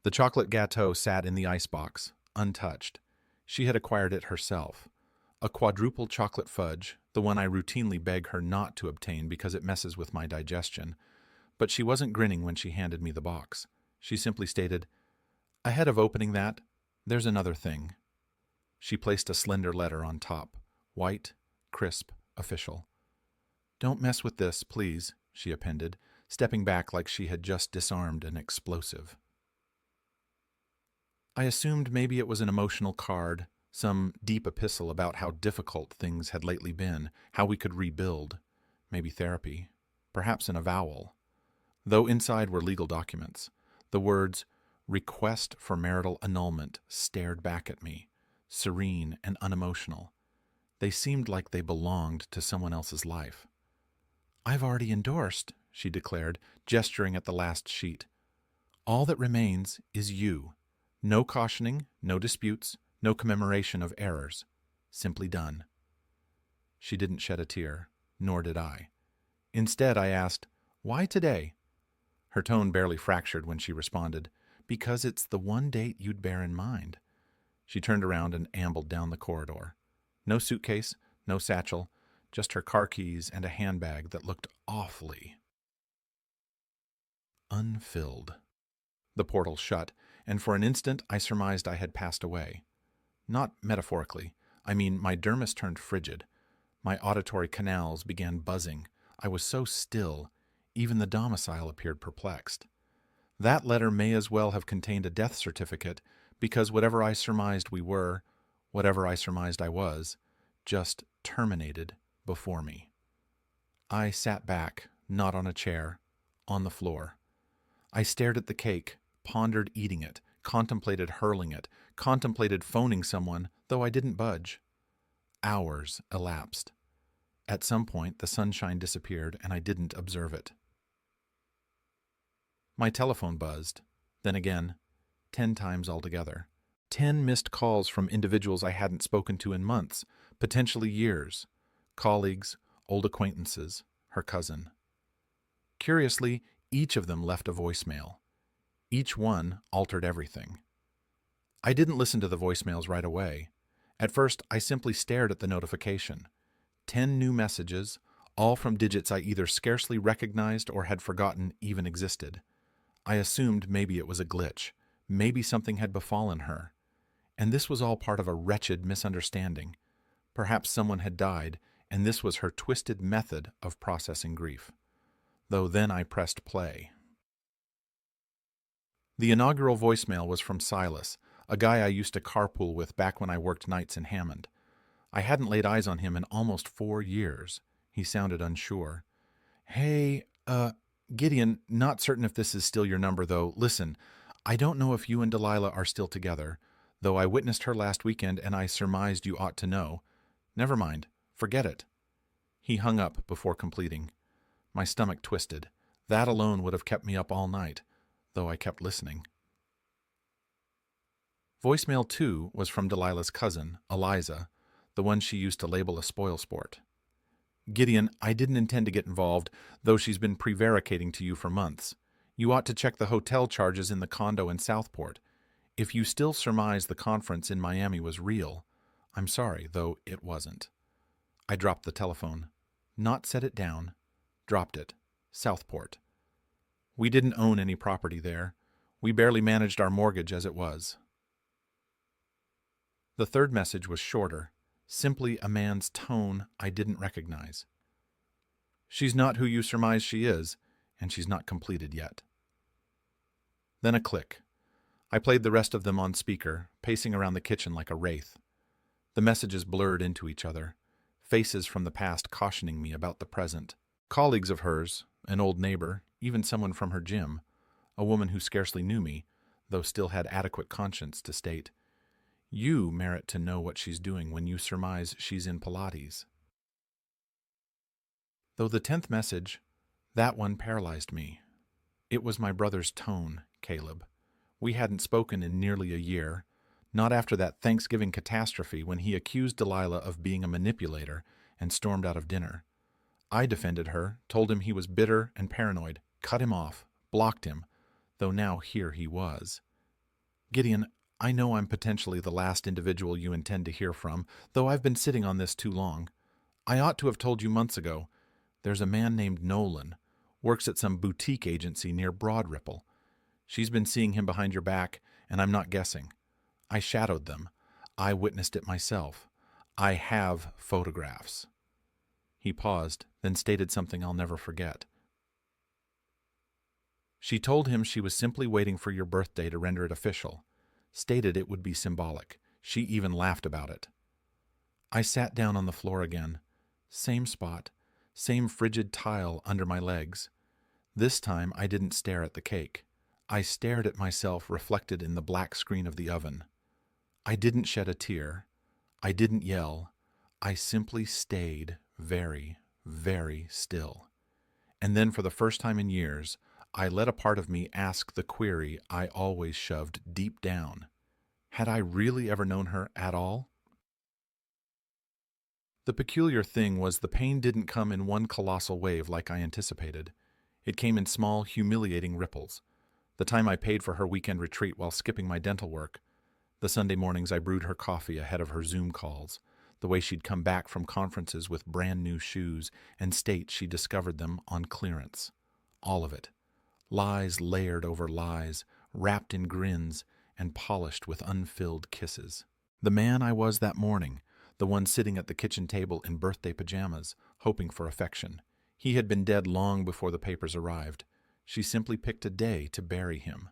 The chocolate gâteau sat in the icebox, untouched. She had acquired it herself. A quadruple chocolate fudge, the one I routinely beg her not to obtain because it messes with my digestion. But she wasn't grinning when she handed me the box. She simply stated, "Ahead of opening that, there's another thing." She placed a slender letter on top, white, crisp, official. "Don't mess with this, please," she appended, stepping back like she had just disarmed an explosive. I assumed maybe it was an emotional card, some deep epistle about how difficult things had lately been, how we could rebuild, maybe therapy, perhaps an avowal. Though inside were legal documents, the words, "Request for marital annulment," stared back at me, serene and unemotional. They seemed like they belonged to someone else's life. "I've already endorsed," she declared, gesturing at the last sheet. "All that remains is you. No cautioning, no disputes, no commemoration of errors. Simply done." She didn't shed a tear, nor did I. Instead, I asked, "Why today?" Her tone barely fractured when she responded, "Because it's the one date you'd bear in mind." She turned around and ambled down the corridor. No suitcase, no satchel, just her car keys and a handbag that looked awfully unfilled. The portal shut, and for an instant I surmised I had passed away. Not metaphorically. I mean, my dermis turned frigid. My auditory canals began buzzing. I was so still, even the domicile appeared perplexed. That letter may as well have contained a death certificate, because whatever I surmised we were, whatever I surmised I was, just terminated before me. I sat back, not on a chair, on the floor. I stared at the cake, pondered eating it, contemplated hurling it, contemplated phoning someone, though I didn't budge. Hours elapsed. At some point, the sunshine disappeared and I didn't observe it. My telephone buzzed. Then again, 10 times altogether. 10 missed calls from individuals I hadn't spoken to in months, potentially years. Colleagues, old acquaintances, her cousin. Curiously, each of them left a voicemail. Each one altered everything. I didn't listen to the voicemails right away. At first, I simply stared at the notification. 10 new messages, all from digits I either scarcely recognized or had forgotten even existed. I assumed maybe it was a glitch. Maybe something had befallen her. And this was all part of a wretched misunderstanding. Perhaps someone had died, and this was her twisted method of processing grief. Though then I pressed play. The inaugural voicemail was from Silas, a guy I used to carpool with back when I worked nights in Hammond. I hadn't laid eyes on him in almost 4 years. He sounded unsure. "Hey, Gideon, not certain if this is still your number, though. Listen, I don't know if you and Delilah are still together, though I witnessed her last weekend and I surmised you ought to know. Never mind. Forget it." He hung up before completing. My stomach twisted. That alone would have kept me up all night, though I kept listening. Voicemail 2 was from Delilah's cousin, Eliza, the one she used to label a spoilsport. "Gideon, I didn't intend to get involved, though she's been prevaricating to you for months. You ought to check the hotel charges in the condo in Southport. If you still surmise the conference in Miami was real, I'm sorry, though it wasn't." I dropped the telephone. Not set it down. Dropped it. Southport. We didn't own any property there. We barely managed our mortgage as it was. The third message was shorter, simply a man's tone I didn't recognize. "She's not who you surmise she is, and she's not completed yet." Then a click. I played the rest of them on speaker, pacing around the kitchen like a wraith. The messages blurred into each other, faces from the past cautioning me about the present. Colleagues of hers, an old neighbor, even someone from her gym, a woman who scarcely knew me, though still had adequate conscience to state, "You merit to know what she's doing when you surmise she's in Pilates." Though the 10th message, that one paralyzed me. It was my brother's tone, Caleb. We hadn't spoken in nearly a year, not after that Thanksgiving catastrophe when he accused Delilah of being a manipulator and stormed out of dinner. I defended her, told him he was bitter and paranoid, cut him off, blocked him, though now here he was, Gideon, I know I'm potentially the last individual you intend to hear from, though I've been sitting on this too long. I ought to have told you months ago. There's a man named Nolan, works at some boutique agency near Broad Ripple. She's been seeing him behind your back, and I'm not guessing. I shadowed them. I witnessed it myself. I have photographs. He paused, then stated something I'll never forget. She told him she was simply waiting for your birthday to render it official. Stated it would be symbolic. She even laughed about it. I sat down on the floor again. Same spot, same frigid tile under my legs. This time I didn't stare at the cake. I stared at myself reflected in the black screen of the oven. I didn't shed a tear. I didn't yell. I simply stayed very, very still. And then for the first time in years, I let a part of me ask the query I always shoved deep down. Had I really ever known her at all? The peculiar thing was the pain didn't come in one colossal wave like I anticipated. It came in small, humiliating ripples. The time I paid for her weekend retreat while skipping my dental work. The Sunday mornings I brewed her coffee ahead of her Zoom calls. The way she'd come back from conferences with brand new shoes and state she discovered them on clearance. All of it. Lies layered over lies, wrapped in grins, and polished with unfilled kisses. The man I was that morning, the one sitting at the kitchen table in birthday pajamas, hoping for affection. He had been dead long before the papers arrived. She simply picked a day to bury him.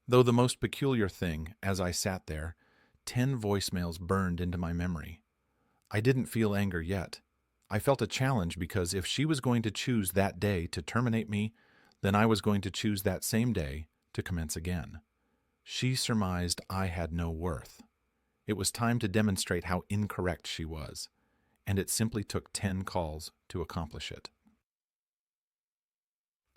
Though the most peculiar thing, as I sat there, 10 voicemails burned into my memory. I didn't feel anger yet. I felt a challenge because if she was going to choose that day to terminate me, then I was going to choose that same day to commence again. She surmised I had no worth. It was time to demonstrate how incorrect she was, and it simply took 10 calls to accomplish it.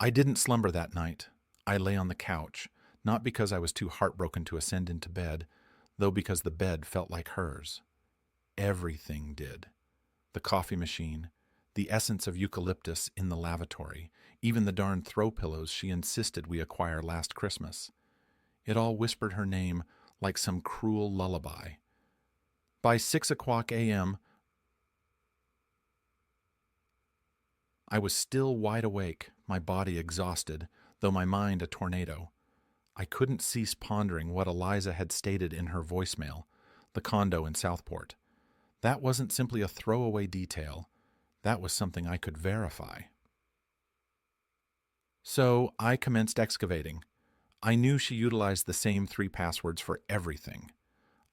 I didn't slumber that night. I lay on the couch, not because I was too heartbroken to ascend into bed, though because the bed felt like hers. Everything did. The coffee machine, the essence of eucalyptus in the lavatory, even the darn throw pillows she insisted we acquire last Christmas. It all whispered her name like some cruel lullaby. By 6:00 a.m., I was still wide awake, my body exhausted, though my mind a tornado. I couldn't cease pondering what Eliza had stated in her voicemail, the condo in Southport. That wasn't simply a throwaway detail. That was something I could verify. So I commenced excavating. I knew she utilized the same 3 passwords for everything.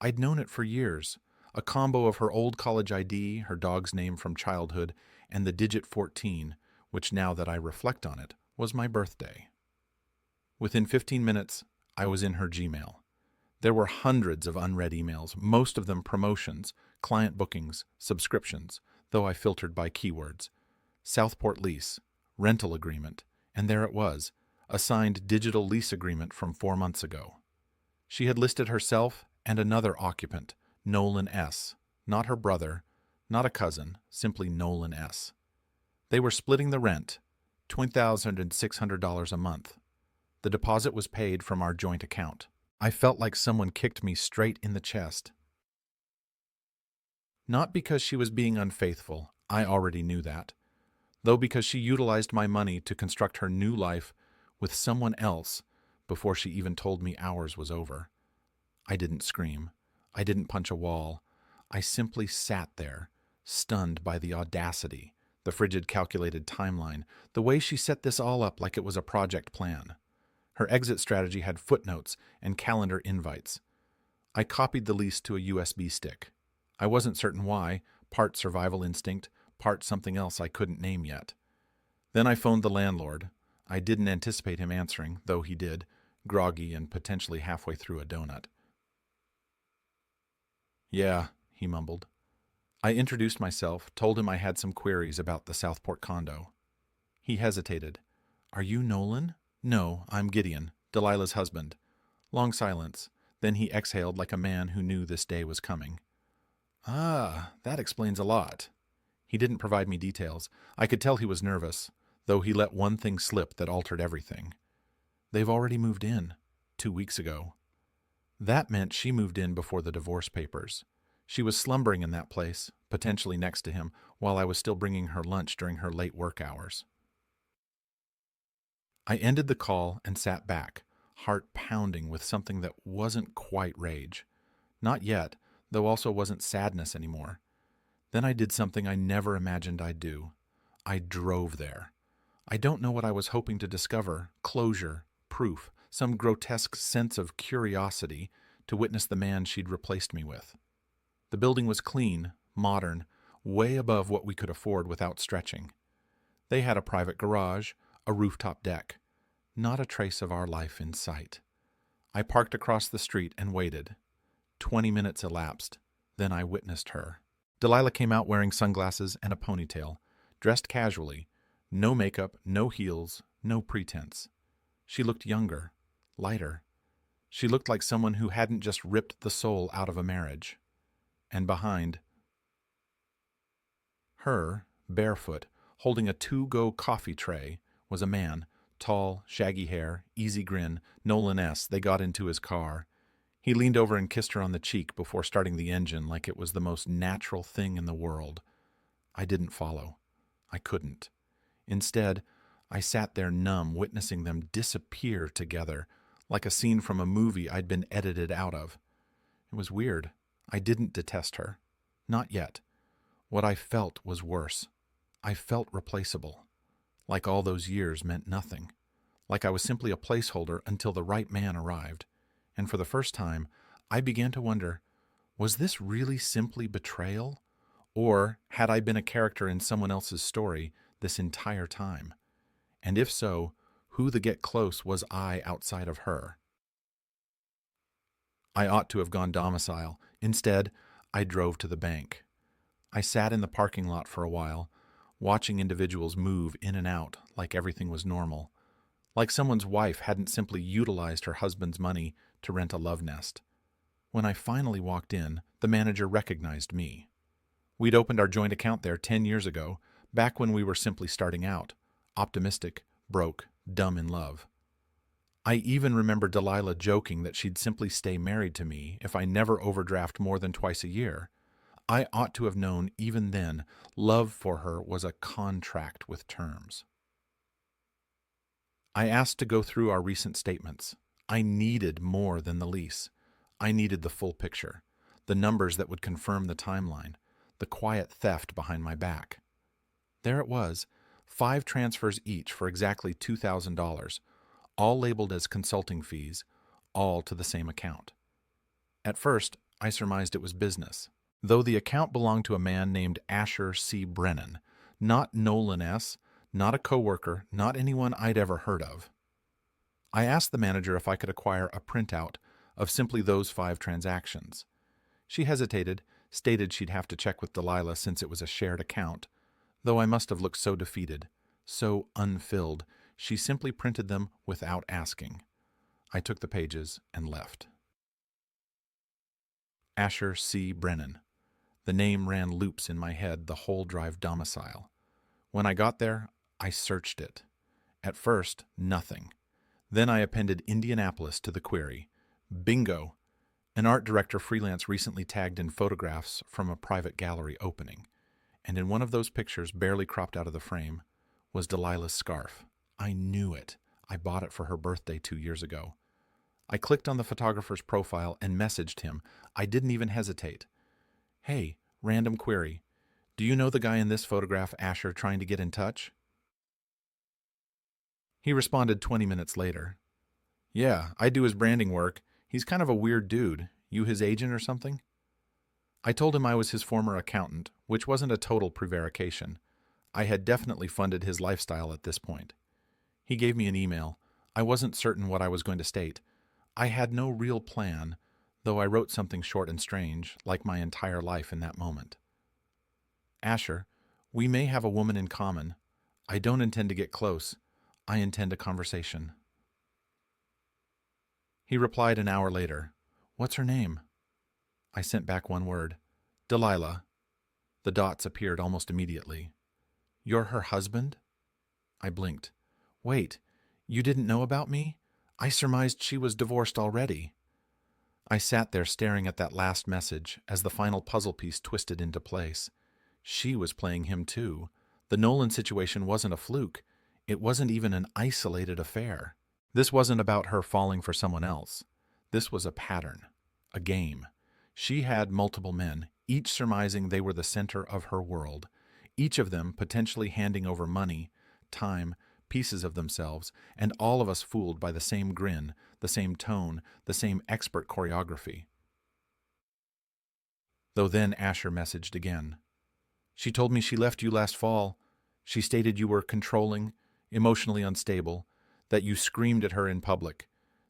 I'd known it for years, a combo of her old college ID, her dog's name from childhood, and the digit 14, which now that I reflect on it, was my birthday. Within 15 minutes, I was in her Gmail. There were hundreds of unread emails, most of them promotions, client bookings, subscriptions, though I filtered by keywords. Southport lease, rental agreement, and there it was, a signed digital lease agreement from 4 months ago. She had listed herself and another occupant, Nolan S., not her brother, not a cousin, simply Nolan S. They were splitting the rent, $20,600 a month. The deposit was paid from our joint account. I felt like someone kicked me straight in the chest. Not because she was being unfaithful, I already knew that, though because she utilized my money to construct her new life with someone else before she even told me ours was over. I didn't scream. I didn't punch a wall. I simply sat there, stunned by the audacity, the frigid calculated timeline, the way she set this all up like it was a project plan. Her exit strategy had footnotes and calendar invites. I copied the lease to a USB stick. I wasn't certain why, part survival instinct, part something else I couldn't name yet. Then I phoned the landlord. I didn't anticipate him answering, though he did, groggy and potentially halfway through a donut. "Yeah," he mumbled. I introduced myself, told him I had some queries about the Southport condo. He hesitated. "Are you Nolan?" "No, I'm Gideon, Delilah's husband." Long silence. Then he exhaled like a man who knew this day was coming. "Ah, that explains a lot." He didn't provide me details. I could tell he was nervous, though he let one thing slip that altered everything. "They've already moved in, 2 weeks ago." That meant she moved in before the divorce papers. She was slumbering in that place, potentially next to him, while I was still bringing her lunch during her late work hours. I ended the call and sat back, heart pounding with something that wasn't quite rage. Not yet, though also wasn't sadness anymore. Then I did something I never imagined I'd do. I drove there. I don't know what I was hoping to discover: closure, proof, some grotesque sense of curiosity to witness the man she'd replaced me with. The building was clean, modern, way above what we could afford without stretching. They had a private garage, a rooftop deck. Not a trace of our life in sight. I parked across the street and waited. 20 minutes elapsed. Then I witnessed her. Delilah came out wearing sunglasses and a ponytail, dressed casually. No makeup, no heels, no pretense. She looked younger, lighter. She looked like someone who hadn't just ripped the soul out of a marriage. And behind her, barefoot, holding a to-go coffee tray, was a man, tall, shaggy hair, easy grin, Nolan-esque. They got into his car. He leaned over and kissed her on the cheek before starting the engine like it was the most natural thing in the world. I didn't follow. I couldn't. Instead, I sat there numb, witnessing them disappear together, like a scene from a movie I'd been edited out of. It was weird. I didn't detest her. Not yet. What I felt was worse. I felt replaceable. Like all those years meant nothing. Like I was simply a placeholder until the right man arrived. And for the first time, I began to wonder, was this really simply betrayal? Or had I been a character in someone else's story this entire time? And if so, who the get close was I outside of her? I ought to have gone domicile. Instead, I drove to the bank. I sat in the parking lot for a while, watching individuals move in and out like everything was normal, like someone's wife hadn't simply utilized her husband's money to rent a love nest. When I finally walked in, the manager recognized me. We'd opened our joint account there 10 years ago, back when we were simply starting out, optimistic, broke, dumb in love. I even remember Delilah joking that she'd simply stay married to me if I never overdraft more than twice a year. I ought to have known even then love for her was a contract with terms. I asked to go through our recent statements. I needed more than the lease. I needed the full picture, the numbers that would confirm the timeline, the quiet theft behind my back. There it was, 5 transfers each for exactly $2,000, all labeled as consulting fees, all to the same account. At first, I surmised it was business, though the account belonged to a man named Asher C. Brennan, not Nolan S., not a coworker, not anyone I'd ever heard of. I asked the manager if I could acquire a printout of simply those 5 transactions. She hesitated, stated she'd have to check with Delilah since it was a shared account, though I must have looked so defeated, so unfilled, she simply printed them without asking. I took the pages and left. Asher C. Brennan. The name ran loops in my head the whole drive domicile. When I got there, I searched it. At first, nothing. Then I appended Indianapolis to the query. Bingo! An art director freelance recently tagged in photographs from a private gallery opening, and in one of those pictures barely cropped out of the frame was Delilah's scarf. I knew it. I bought it for her birthday 2 years ago. I clicked on the photographer's profile and messaged him. I didn't even hesitate. Hey, random query. Do you know the guy in this photograph Asher trying to get in touch? He responded 20 minutes later. Yeah, I do his branding work. He's kind of a weird dude. You his agent or something? I told him I was his former accountant, which wasn't a total prevarication. I had definitely funded his lifestyle at this point. He gave me an email. I wasn't certain what I was going to state. I had no real plan, though I wrote something short and strange, like my entire life in that moment. Asher, we may have a woman in common. I don't intend to get close. I intend a conversation. He replied an hour later. What's her name? I sent back one word. Delilah. The dots appeared almost immediately. You're her husband? I blinked. Wait, you didn't know about me? I surmised she was divorced already. I sat there staring at that last message as the final puzzle piece twisted into place. She was playing him too. The Nolan situation wasn't a fluke. It wasn't even an isolated affair. This wasn't about her falling for someone else. This was a pattern, a game. She had multiple men, each surmising they were the center of her world, each of them potentially handing over money, time, pieces of themselves, and all of us fooled by the same grin, the same tone, the same expert choreography. Though then Asher messaged again. She told me she left you last fall. She stated you were controlling, emotionally unstable, that you screamed at her in public,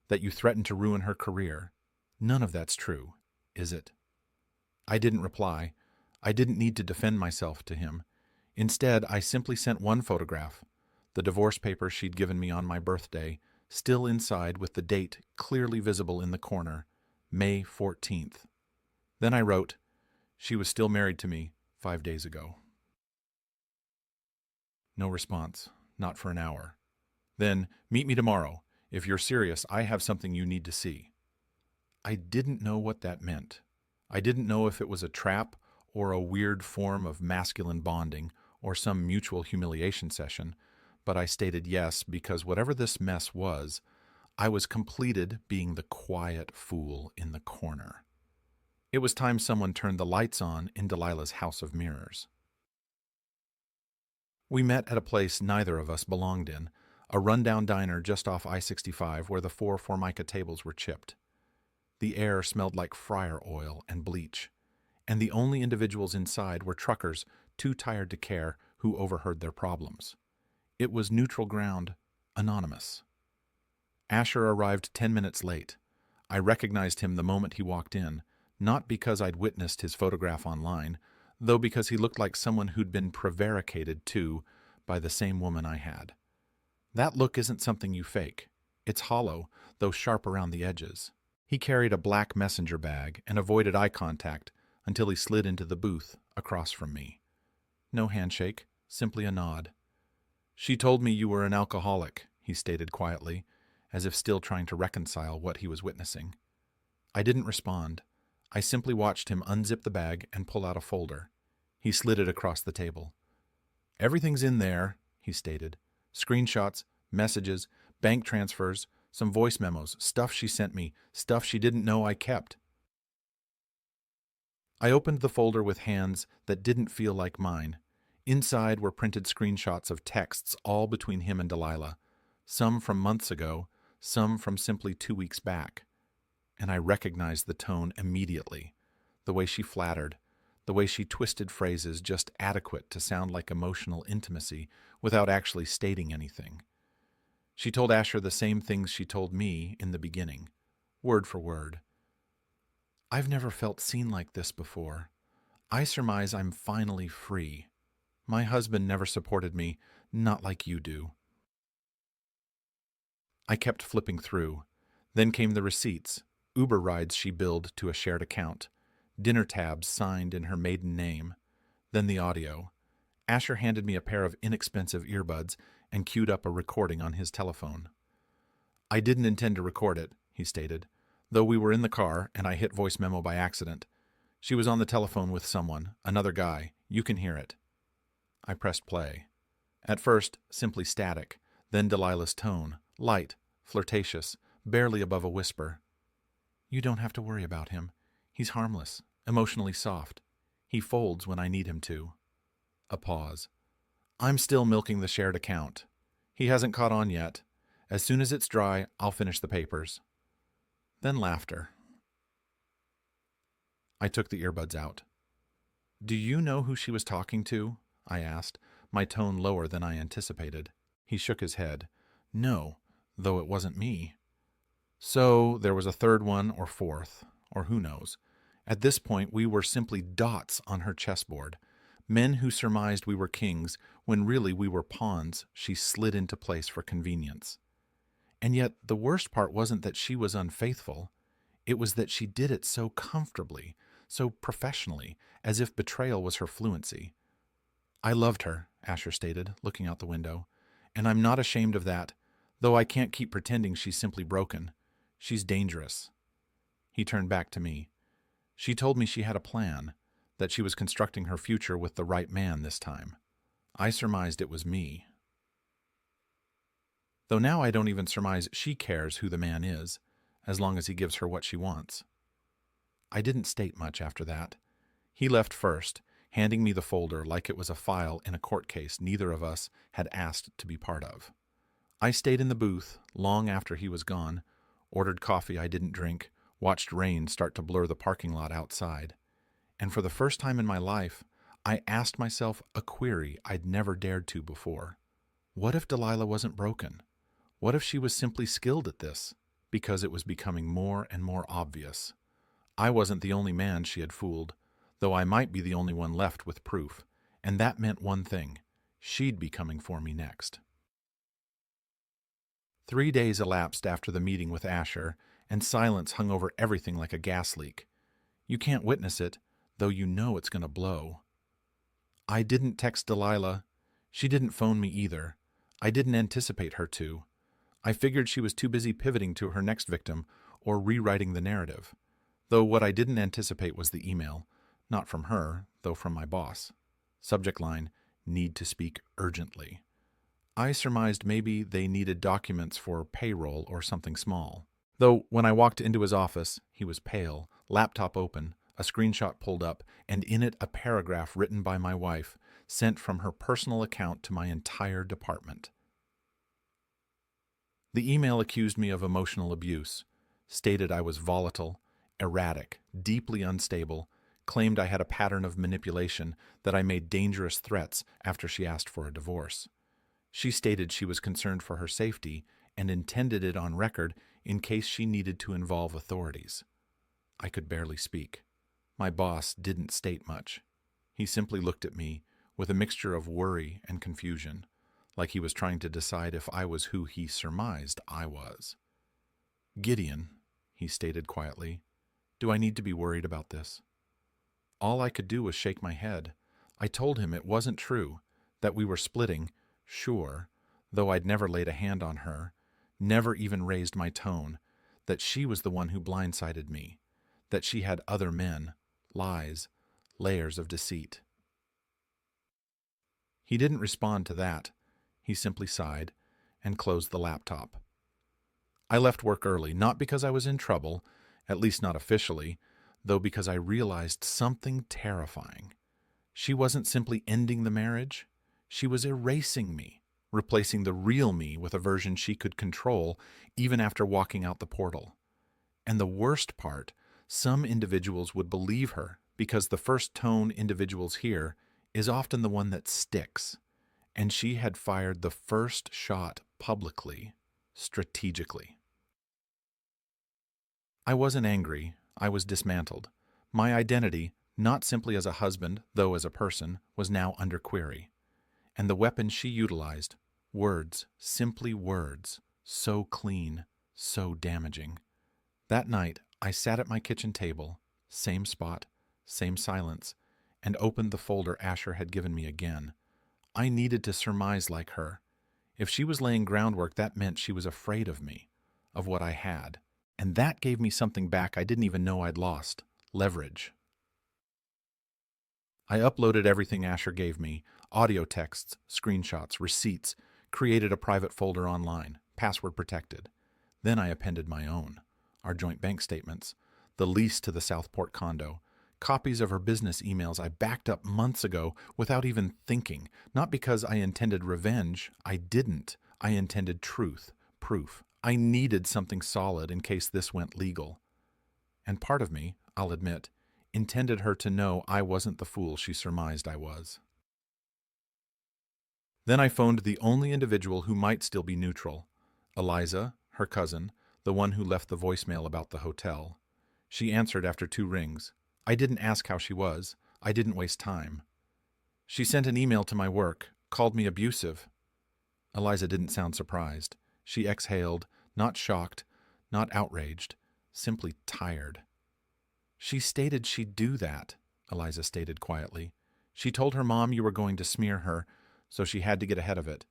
that you threatened to ruin her career. None of that's true, is it? I didn't reply. I didn't need to defend myself to him. Instead, I simply sent one photograph, the divorce papers she'd given me on my birthday, still inside with the date clearly visible in the corner, May 14th. Then I wrote, she was still married to me 5 days ago. No response, not for an hour. Then, meet me tomorrow. If you're serious, I have something you need to see. I didn't know what that meant. I didn't know if it was a trap or a weird form of masculine bonding or some mutual humiliation session, but I stated yes because whatever this mess was, I was completed being the quiet fool in the corner. It was time someone turned the lights on in Delilah's house of mirrors. We met at a place neither of us belonged in, a rundown diner just off I-65 where the 4 Formica tables were chipped. The air smelled like fryer oil and bleach, and the only individuals inside were truckers too tired to care who overheard their problems. It was neutral ground, anonymous. Asher arrived 10 minutes late. I recognized him the moment he walked in, not because I'd witnessed his photograph online, though because he looked like someone who'd been prevaricated to by the same woman I had. That look isn't something you fake. It's hollow, though sharp around the edges. He carried a black messenger bag and avoided eye contact until he slid into the booth across from me. No handshake, simply a nod. She told me you were an alcoholic, he stated quietly, as if still trying to reconcile what he was witnessing. I didn't respond. I simply watched him unzip the bag and pull out a folder. He slid it across the table. Everything's in there, he stated. Screenshots, messages, bank transfers, some voice memos, stuff she sent me, stuff she didn't know I kept. I opened the folder with hands that didn't feel like mine. Inside were printed screenshots of texts all between him and Delilah, some from months ago, some from simply 2 weeks back. And I recognized the tone immediately, the way she flattered, the way she twisted phrases just adequate to sound like emotional intimacy without actually stating anything. She told Asher the same things she told me in the beginning, word for word. I've never felt seen like this before. I surmise I'm finally free. My husband never supported me, not like you do. I kept flipping through. Then came the receipts, Uber rides she billed to a shared account, dinner tabs signed in her maiden name, then the audio. Asher handed me a pair of inexpensive earbuds and queued up a recording on his telephone. I didn't intend to record it, he stated, though we were in the car and I hit voice memo by accident. She was on the telephone with someone, another guy. You can hear it. I pressed play. At first, simply static, then Delilah's tone, light, flirtatious, barely above a whisper. You don't have to worry about him. He's harmless, emotionally soft. He folds when I need him to. A pause. I'm still milking the shared account. He hasn't caught on yet. As soon as it's dry, I'll finish the papers. Then laughter. I took the earbuds out. Do you know who she was talking to? I asked, my tone lower than I anticipated. He shook his head. No, though it wasn't me. So there was a third one or fourth, or who knows. At this point, we were simply dots on her chessboard. Men who surmised we were kings when really we were pawns she slid into place for convenience. And yet the worst part wasn't that she was unfaithful. It was that she did it so comfortably, so professionally, as if betrayal was her fluency. I loved her, Asher stated, looking out the window, and I'm not ashamed of that, though I can't keep pretending she's simply broken. She's dangerous. He turned back to me. She told me she had a plan, that she was constructing her future with the right man this time. I surmised it was me. Though now I don't even surmise she cares who the man is, as long as he gives her what she wants. I didn't state much after that. He left first, handing me the folder like it was a file in a court case neither of us had asked to be part of. I stayed in the booth long after he was gone, ordered coffee I didn't drink, watched rain start to blur the parking lot outside, and for the first time in my life, I asked myself a query I'd never dared to before. What if Delilah wasn't broken? What if she was simply skilled at this, because it was becoming more and more obvious? I wasn't the only man she had fooled, though I might be the only one left with proof, and that meant one thing: she'd be coming for me next. 3 days elapsed after the meeting with Asher, and silence hung over everything like a gas leak. You can't witness it, though you know it's going to blow. I didn't text Delilah. She didn't phone me either. I didn't anticipate her to. I figured she was too busy pivoting to her next victim or rewriting the narrative, though what I didn't anticipate was the email, not from her, though from my boss. Subject line, need to speak urgently. I surmised maybe they needed documents for payroll or something small. Though when I walked into his office, he was pale, laptop open, a screenshot pulled up, and in it a paragraph written by my wife, sent from her personal account to my entire department. The email accused me of emotional abuse, stated I was volatile, erratic, deeply unstable, claimed I had a pattern of manipulation, that I made dangerous threats after she asked for a divorce. She stated she was concerned for her safety and intended it on record in case she needed to involve authorities. I could barely speak. My boss didn't state much. He simply looked at me with a mixture of worry and confusion, like he was trying to decide if I was who he surmised I was. "Gideon," he stated quietly, "do I need to be worried about this?" All I could do was shake my head. I told him it wasn't true, that we were splitting, sure, though I'd never laid a hand on her, never even raised my tone, that she was the one who blindsided me, that she had other men, lies, layers of deceit. He didn't respond to that. He simply sighed and closed the laptop. I left work early, not because I was in trouble, at least not officially, though because I realized something terrifying. She wasn't simply ending the marriage. She was erasing me, replacing the real me with a version she could control even after walking out the portal. And the worst part, some individuals would believe her because the first tone individuals hear is often the one that sticks. And she had fired the first shot publicly, strategically. I wasn't angry. I was dismantled. My identity, not simply as a husband, though as a person, was now under query. And the weapon she utilized, words, simply words, so clean, so damaging. That night, I sat at my kitchen table, same spot, same silence, and opened the folder Asher had given me again. I needed to surmise like her. If she was laying groundwork, that meant she was afraid of me, of what I had. And that gave me something back I didn't even know I'd lost: leverage. I uploaded everything Asher gave me: audio texts, screenshots, receipts, created a private folder online, password protected. Then I appended my own: our joint bank statements, the lease to the Southport condo, copies of her business emails I backed up months ago without even thinking, not because I intended revenge. I didn't. I intended truth, proof. I needed something solid in case this went legal. And part of me, I'll admit, intended her to know I wasn't the fool she surmised I was. Then I phoned the only individual who might still be neutral: Eliza, her cousin, the one who left the voicemail about the hotel. She answered after 2 rings. I didn't ask how she was. I didn't waste time. She sent an email to my work, called me abusive. Eliza didn't sound surprised. She exhaled, not shocked, not outraged, simply tired. She stated she'd do that, Eliza stated quietly. She told her mom you were going to smear her, so she had to get ahead of it.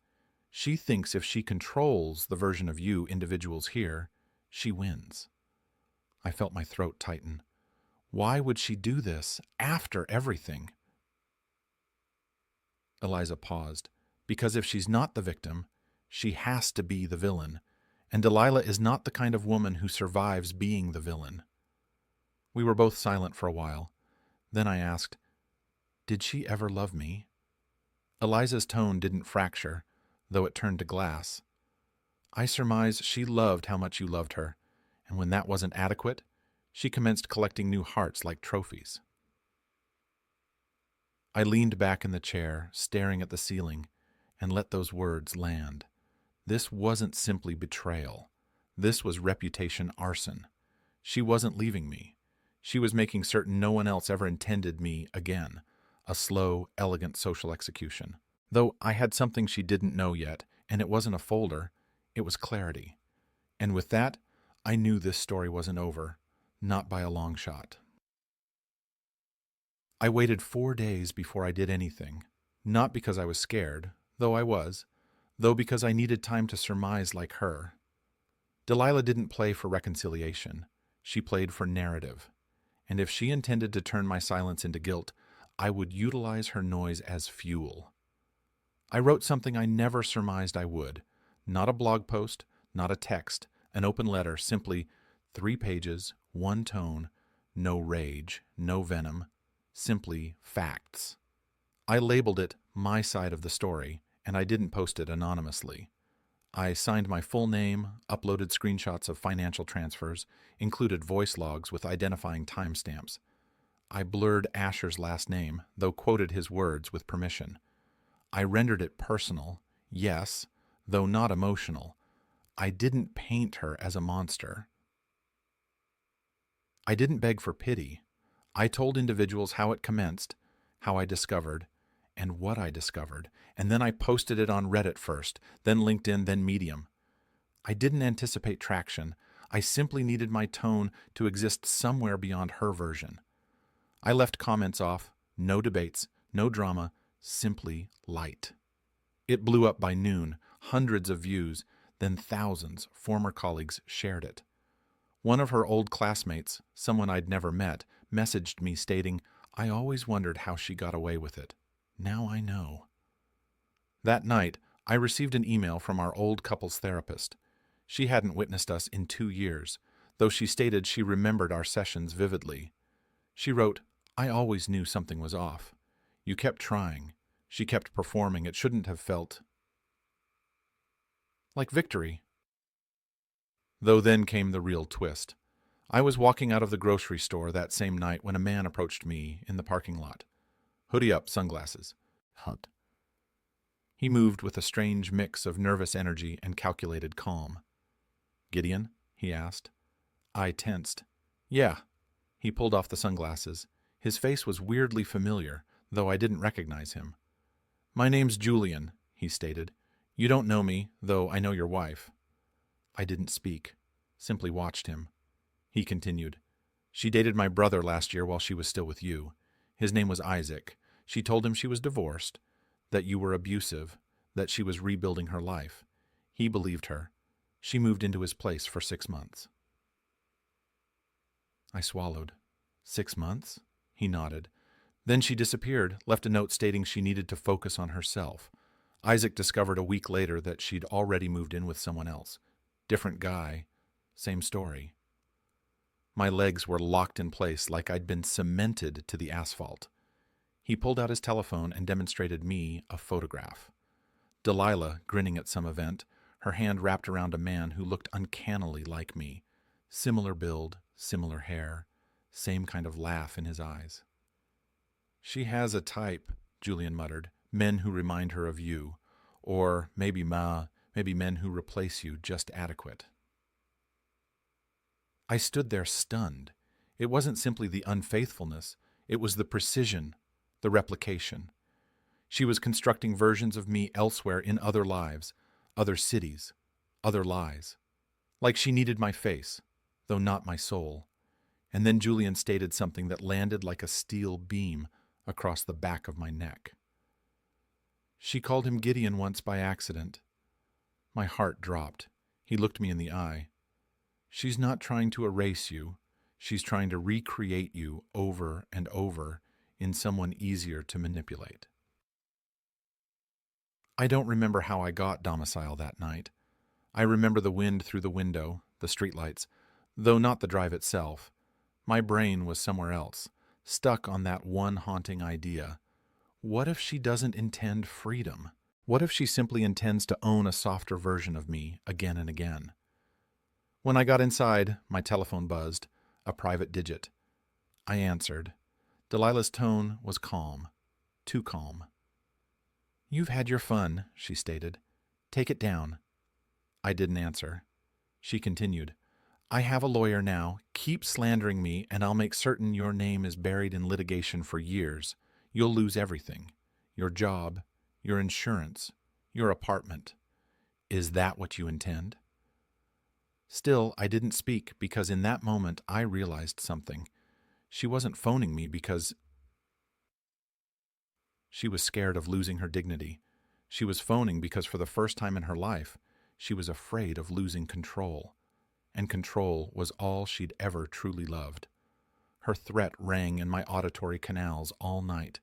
She thinks if she controls the version of you individuals hear, she wins. I felt my throat tighten. Why would she do this after everything? Eliza paused. Because if she's not the victim, she has to be the villain. And Delilah is not the kind of woman who survives being the villain. We were both silent for a while. Then I asked, "Did she ever love me?" Eliza's tone didn't fracture, though it turned to glass. "I surmise she loved how much you loved her, and when that wasn't adequate, she commenced collecting new hearts like trophies." I leaned back in the chair, staring at the ceiling, and let those words land. This wasn't simply betrayal. This was reputation arson. She wasn't leaving me. She was making certain no one else ever intended me again. A slow, elegant social execution. Though I had something she didn't know yet, and it wasn't a folder, it was clarity. And with that, I knew this story wasn't over, not by a long shot. I waited 4 days before I did anything, not because I was scared, though I was, though because I needed time to surmise like her. Delilah didn't play for reconciliation. She played for narrative. And if she intended to turn my silence into guilt, I would utilize her noise as fuel. I wrote something I never surmised I would. Not a blog post, not a text, an open letter, simply 3 pages, 1 tone, no rage, no venom, simply facts. I labeled it My Side of the Story, and I didn't post it anonymously. I signed my full name, uploaded screenshots of financial transfers, included voice logs with identifying timestamps. I blurred Asher's last name, though quoted his words with permission. I rendered it personal, yes, though not emotional. I didn't paint her as a monster. I didn't beg for pity. I told individuals how it commenced, how I discovered, and what I discovered, and then I posted it on Reddit first, then LinkedIn, then Medium. I didn't anticipate traction. I simply needed my tone to exist somewhere beyond her version. I left comments off, no debates, no drama, simply light. It blew up by noon, hundreds of views, then thousands, former colleagues, shared it. One of her old classmates, someone I'd never met, messaged me stating, "I always wondered how she got away with it. Now I know." That night, I received an email from our old couples therapist. She hadn't witnessed us in 2 years, though she stated she remembered our sessions vividly. She wrote, "I always knew something was off. You kept trying. She kept performing. It shouldn't have felt like victory." Though then came the real twist. I was walking out of the grocery store that same night when a man approached me in the parking lot. Hoodie up, sunglasses. Hut. He moved with a strange mix of nervous energy and calculated calm. "Gideon?" he asked. I tensed. "Yeah." He pulled off the sunglasses. His face was weirdly familiar, though I didn't recognize him. "My name's Julian," he stated. "You don't know me, though I know your wife." I didn't speak, simply watched him. He continued. "She dated my brother last year while she was still with you. His name was Isaac. She told him she was divorced, that you were abusive, that she was rebuilding her life. He believed her. She moved into his place for 6 months." I swallowed. 6 months? He nodded. "Then she disappeared, left a note stating she needed to focus on herself. Isaac discovered a week later that she'd already moved in with someone else. Different guy, same story." My legs were locked in place like I'd been cemented to the asphalt. He pulled out his telephone and demonstrated me a photograph. Delilah, grinning at some event, her hand wrapped around a man who looked uncannily like me. Similar build, similar hair, same kind of laugh in his eyes. "She has a type," Julian muttered, "men who remind her of you. Or maybe men who replace you just adequate." I stood there stunned. It wasn't simply the unfaithfulness, it was the precision, the replication. She was constructing versions of me elsewhere in other lives, other cities, other lies. Like she needed my face, though not my soul. And then Julian stated something that landed like a steel beam across the back of my neck. "She called him Gideon once by accident." My heart dropped. He looked me in the eye. "She's not trying to erase you. She's trying to recreate you over and over in someone easier to manipulate. I don't remember how I got domicile that night. I remember the wind through the window, the streetlights, though not the drive itself. My brain was somewhere else, stuck on that one haunting idea. What if she doesn't intend freedom? What if she simply intends to own a softer version of me again and again? When I got inside, my telephone buzzed, a private digit. I answered. Delilah's tone was calm, too calm. "You've had your fun," she stated. "Take it down." I didn't answer. She continued. "I have a lawyer now. Keep slandering me, and I'll make certain your name is buried in litigation for years. You'll lose everything. Your job, your insurance, your apartment. Is that what you intend?" Still, I didn't speak because in that moment I realized something. She wasn't phoning me because she was scared of losing her dignity. She was phoning because for the first time in her life, she was afraid of losing control. And control was all she'd ever truly loved. Her threat rang in my auditory canals all night,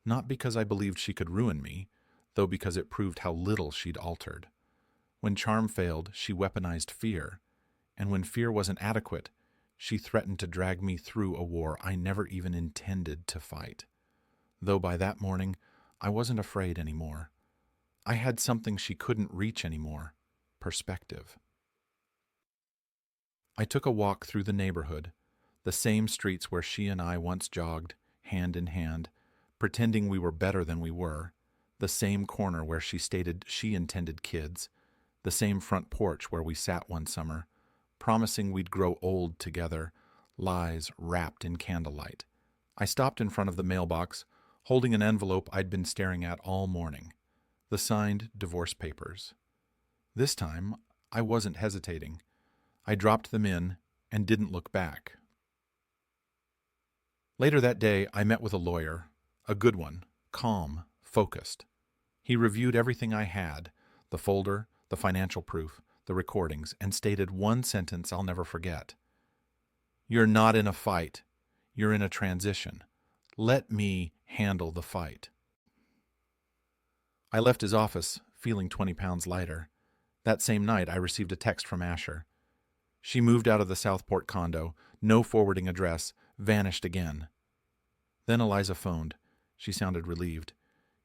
not because I believed she could ruin me, though because it proved how little she'd altered. When charm failed, she weaponized fear, and when fear wasn't adequate, she threatened to drag me through a war I never even intended to fight. Though by that morning, I wasn't afraid anymore. I had something she couldn't reach anymore: perspective. I took a walk through the neighborhood, the same streets where she and I once jogged, hand in hand, pretending we were better than we were, the same corner where she stated she intended kids, the same front porch where we sat one summer, promising we'd grow old together, lies wrapped in candlelight. I stopped in front of the mailbox, holding an envelope I'd been staring at all morning, the signed divorce papers. This time, I wasn't hesitating. I dropped them in and didn't look back. Later that day, I met with a lawyer, a good one, calm, focused. He reviewed everything I had, the folder, the financial proof, the recordings, and stated one sentence I'll never forget. "You're not in a fight. You're in a transition. Let me handle the fight." I left his office, feeling 20 pounds lighter. That same night, I received a text from Asher. She moved out of the Southport condo, no forwarding address, vanished again. Then Eliza phoned. She sounded relieved.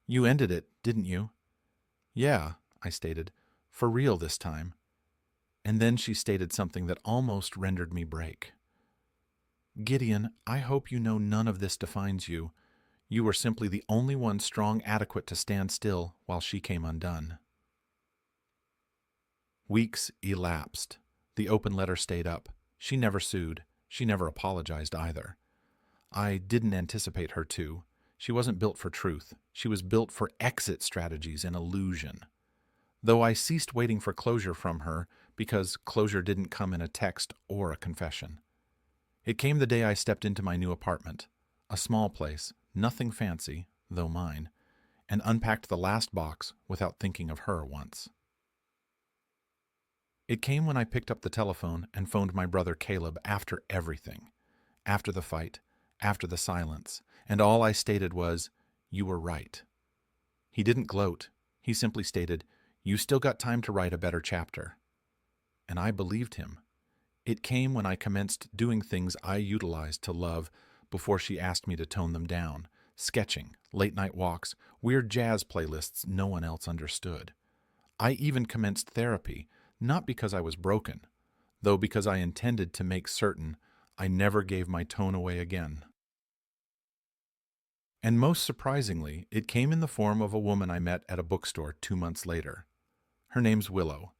"You ended it, didn't you?" "Yeah," I stated. "For real this time." And then she stated something that almost rendered me break. "Gideon, I hope you know none of this defines you. You were simply the only one strong adequate to stand still while she came undone." Weeks elapsed. The open letter stayed up. She never sued. She never apologized either. I didn't anticipate her to. She wasn't built for truth. She was built for exit strategies and illusion. Though I ceased waiting for closure from her because closure didn't come in a text or a confession. It came the day I stepped into my new apartment, a small place, nothing fancy, though mine, and unpacked the last box without thinking of her once. It came when I picked up the telephone and phoned my brother Caleb after everything, after the fight, after the silence, and all I stated was, "You were right." He didn't gloat. He simply stated, "You still got time to write a better chapter." And I believed him. It came when I commenced doing things I utilized to love before she asked me to tone them down: sketching, late-night walks, weird jazz playlists no one else understood. I even commenced therapy, not because I was broken, though because I intended to make certain I never gave my tone away again. And most surprisingly, it came in the form of a woman I met at a bookstore 2 months later. Her name's Willow.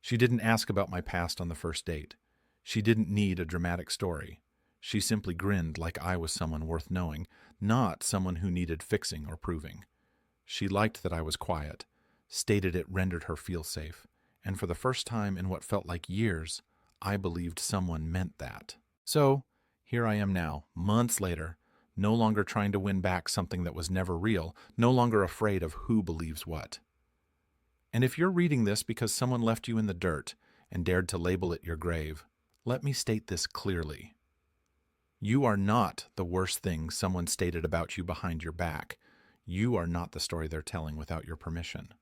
She didn't ask about my past on the first date. She didn't need a dramatic story. She simply grinned like I was someone worth knowing, not someone who needed fixing or proving. She liked that I was quiet, stated it rendered her feel safe, and for the first time in what felt like years, I believed someone meant that. So, here I am now, months later, no longer trying to win back something that was never real, no longer afraid of who believes what. And if you're reading this because someone left you in the dirt and dared to label it your grave, let me state this clearly. You are not the worst thing someone stated about you behind your back. You are not the story they're telling without your permission.